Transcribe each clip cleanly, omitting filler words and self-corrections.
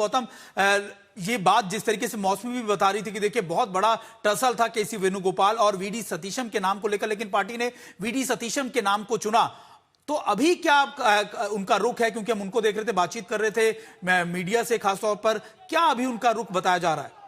गौतम, ये बात जिस तरीके से मौसमी भी बता रही थी कि देखिए बहुत बड़ा टसल था केसी वेणुगोपाल और वीडी सतीशम के नाम को लेकर, लेकिन पार्टी ने वीडी सतीशम के नाम को चुना। तो अभी क्या उनका रुख है, क्योंकि हम उनको देख रहे थे, बातचीत कर रहे थे मीडिया से खासतौर पर, क्या अभी उनका रुख बताया जा रहा है?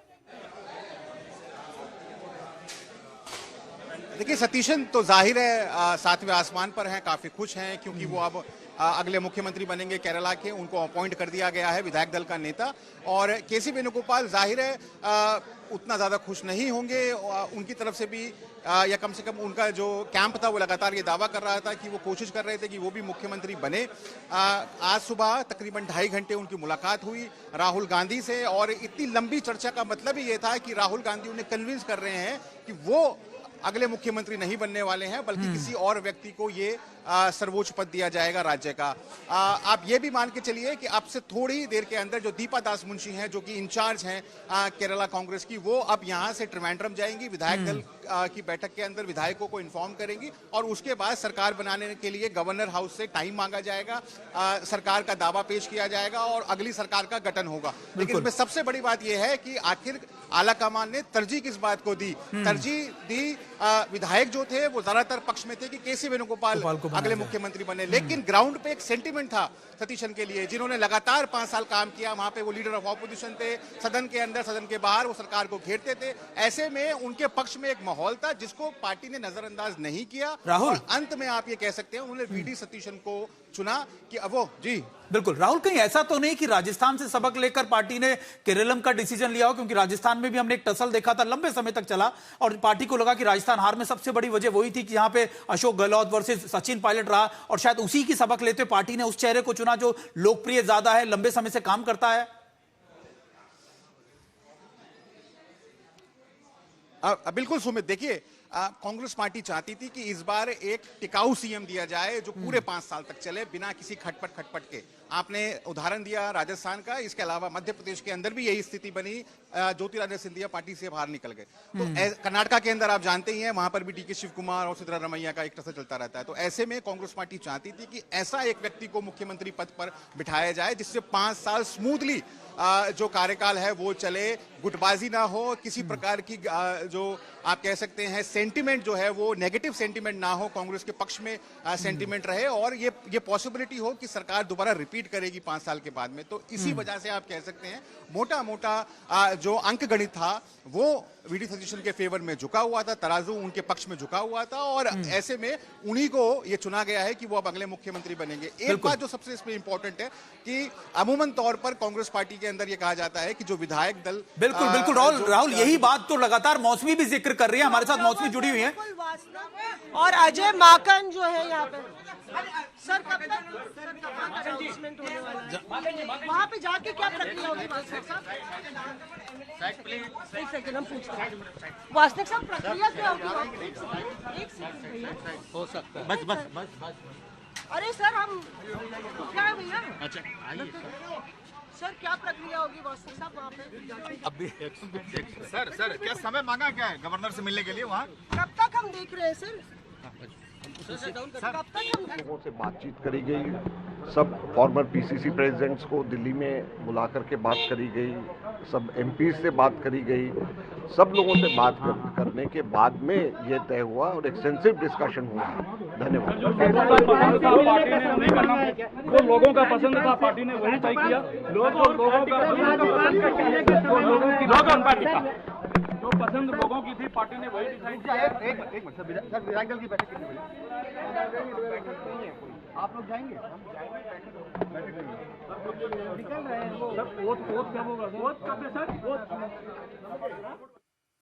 देखिए, सतीशन तो जाहिर है सातवें आसमान पर हैं, काफी खुश हैं क्योंकि वो अब अगले मुख्यमंत्री बनेंगे केरला के, उनको अपॉइंट कर दिया गया है विधायक दल का नेता। और केसी वेणुगोपाल जाहिर है उतना ज्यादा खुश नहीं होंगे, उनकी तरफ से भी या कम से कम उनका जो कैंप था वो लगातार ये दावा कर रहा था कि वो कोशिश कर रहे थे कि वो भी मुख्यमंत्री बने। आज सुबह तकरीबन 2.5 घंटे उनकी मुलाकात हुई राहुल गांधी से, और इतनी लंबी चर्चा का मतलब ही ये था कि राहुल गांधी उन्हें कन्विंस कर रहे हैं कि वो अगले मुख्यमंत्री नहीं बनने वाले हैं, बल्कि किसी और व्यक्ति को ये सर्वोच्च पद दिया जाएगा राज्य का। आप ये भी मान के चलिए कि अब से थोड़ी देर के अंदर जो दीपा दास मुंशी हैं, जो कि इंचार्ज हैं केरला कांग्रेस की, वो अब यहां से त्रिवेंद्रम जाएंगी, विधायक दल की बैठक के अंदर विधायकों को इन्फॉर्म करेंगी, और उसके बाद सरकार बनाने के लिए गवर्नर हाउस से टाइम मांगा जाएगा, सरकार का दावा पेश किया जाएगा और अगली सरकार का गठन होगा। लेकिन इसमें सबसे बड़ी बात यह है कि आखिर आलाकमान ने तरजीह किस बात को दी? तरजीह दी विधायक जो थे वो ज्यादातर पक्ष में थे कि केसी वेणुगोपाल अगले मुख्यमंत्री बने, लेकिन ग्राउंड पे एक सेंटिमेंट था सतीशन के लिए, जिन्होंने लगातार 5 साल काम किया। वहां पे वो लीडर ऑफ ऑपोजिशन थे, सदन के अंदर सदन के बाहर वो सरकार को घेरते थे। ऐसे में उनके पक्ष में एक माहौल था जिसको पार्टी ने नजरअंदाज नहीं किया। राहुल, अंत में आप ये कह सकते हैं उन्होंने वीडी सतीशन को चुना कि अब वो जी बिल्कुल। राहुल, कहीं ऐसा तो नहीं कि राजस्थान से सबक लेकर पार्टी ने केरलम का डिसीजन लिया हो? क्योंकि राजस्थान में भी हमने एक टसल देखा था, लंबे समय तक चला, और पार्टी को लगा कि राजस्थान हार में सबसे बड़ी वजह वही थी कि यहां पे अशोक गहलोत वर्सेस सचिन पायलट रहा, और शायद उसी की सबक लेते पार्टी ने उस चेहरे को चुना जो लोकप्रिय ज्यादा है, लंबे समय से काम करता है। बिल्कुल सुमित, देखिए कांग्रेस पार्टी चाहती थी कि इस बार एक टिकाऊ सीएम दिया जाए जो पूरे 5 साल तक चले बिना किसी खटपट के। आपने उदाहरण दिया राजस्थान का, इसके अलावा मध्य प्रदेश के अंदर भी यही स्थिति बनी, ज्योतिरादित्य सिंधिया पार्टी से बाहर निकल गए। तो कर्नाटका के अंदर आप जानते ही हैं, वहां पर भी डीके शिव कुमार और सिद्धरामैया का एक टसल चलता रहता है। तो ऐसे में कांग्रेस पार्टी चाहती थी कि ऐसा एक व्यक्ति को मुख्यमंत्री पद पर बिठाया जाए जिससे 5 साल स्मूथली जो कार्यकाल है वो चले, गुटबाजी ना हो, किसी प्रकार की जो आप कह सकते हैं सेंटिमेंट जो है वो नेगेटिव सेंटिमेंट ना हो, कांग्रेस के पक्ष में सेंटिमेंट रहे, और ये पॉसिबिलिटी हो कि सरकार दोबारा रिपीट करेगी 5 साल के बाद में। तो इसी वजह से आप कह सकते हैं मोटा मोटा जो अंक गणित था वो वीडी सतीशन के फेवर में झुका हुआ था, तराजू उनके पक्ष में झुका हुआ था, और ऐसे में उन्हीं को ये चुना गया है कि वो अब अगले मुख्यमंत्री बनेंगे। एक बात जो सबसे इसमें इंपॉर्टेंट है कि अमूमन तौर पर कांग्रेस पार्टी के अंदर ये कहा जाता है कि जो विधायक दल बिल्कुल बिल्कुल राहुल यही बात तो लगातार मौसमी भी जिक्र कर रही है, हमारे साथ मौसमी जुड़ी हुई है, और अजय माकन जो है यहाँ पे। सर कब तक अनाउंसमेंट होने वाला है? वहाँ पे जाके क्या प्रक्रिया होगी? एक सेकंड हम पूछते हैं। वास्तविक साहब प्रक्रिया क्या होगी? एक सेकंड भैया, हो सकता है। बस। अरे सर हम क्या है भैया? अच्छा आइए सर, क्या प्रक्रिया होगी वास्तविक साहब वहाँ पे? अभी सर क्या समय मांगा क्या है गवर्नर से मिलने के लिए वहाँ? कब तक हम देख रहे हैं सर? कब तक हम लोगों से बातचीत करी गई, सब फॉर्मर पीसीसी प्रेसिडेंट्स को दिल्ली में बुला करके बात करी गई, सब एमपी से बात करी गई, सब लोगों से बात करने के बाद में ये तय हुआ और एक्सटेंसिव डिस्कशन हुआ। धन्यवाद। जो लोगों का पसंद था पार्टी ने वही तय किया, जो पसंद लोगों की थी पार्टी ने वही डिसाइड किया। एक मिनट सर, विधायक दल की बैठक कितने बजे? बैठक नहीं है कोई, आप लोग जाएंगे? हम जाएंगे, बैठक नहीं निकल रहे हैं। सर वोट कब होगा? वोट कब है सर? वोट